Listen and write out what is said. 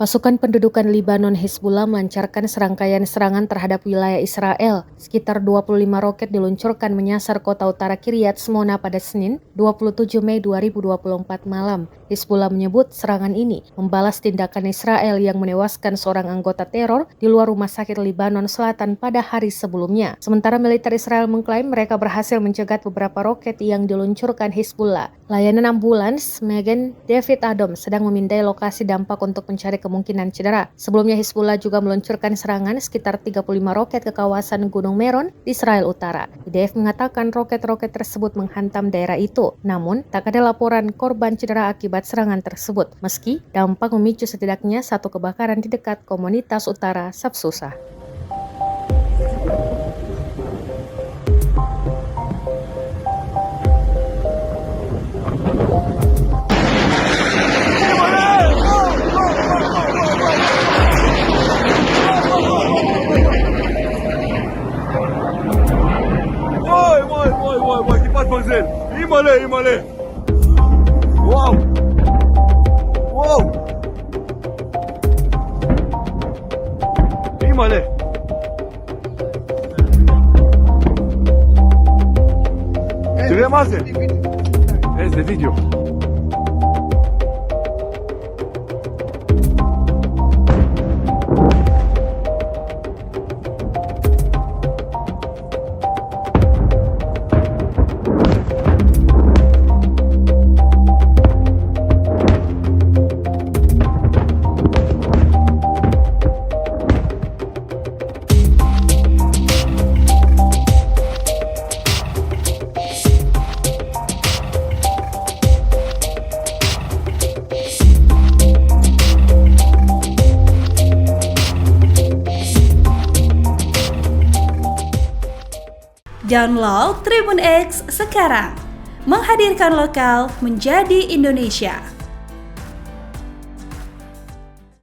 Pasukan pendudukan Libanon Hizbullah melancarkan serangkaian serangan terhadap wilayah Israel. Sekitar 25 roket diluncurkan menyasar kota utara Kiryat Shmona pada Senin, 27 Mei 2024 malam. Hizbullah menyebut serangan ini membalas tindakan Israel yang menewaskan seorang anggota teror di luar rumah sakit Libanon Selatan pada hari sebelumnya. Sementara militer Israel mengklaim mereka berhasil mencegat beberapa roket yang diluncurkan Hizbullah. Layanan ambulans Magen David Adom sedang memindai lokasi dampak untuk mencari kemungkinan cedera. Sebelumnya Hizbullah juga meluncurkan serangan sekitar 35 roket ke kawasan Gunung Meron di Israel Utara. IDF mengatakan roket-roket tersebut menghantam daerah itu. Namun, tak ada laporan korban cedera akibat serangan tersebut. Meski dampak memicu setidaknya satu kebakaran di dekat komunitas utara Sabsusa. وای كيفاش بنزل ايمالي واو ايمالي Tu veux más? Es de vídeo. Download Tribun X sekarang, menghadirkan lokal menjadi Indonesia.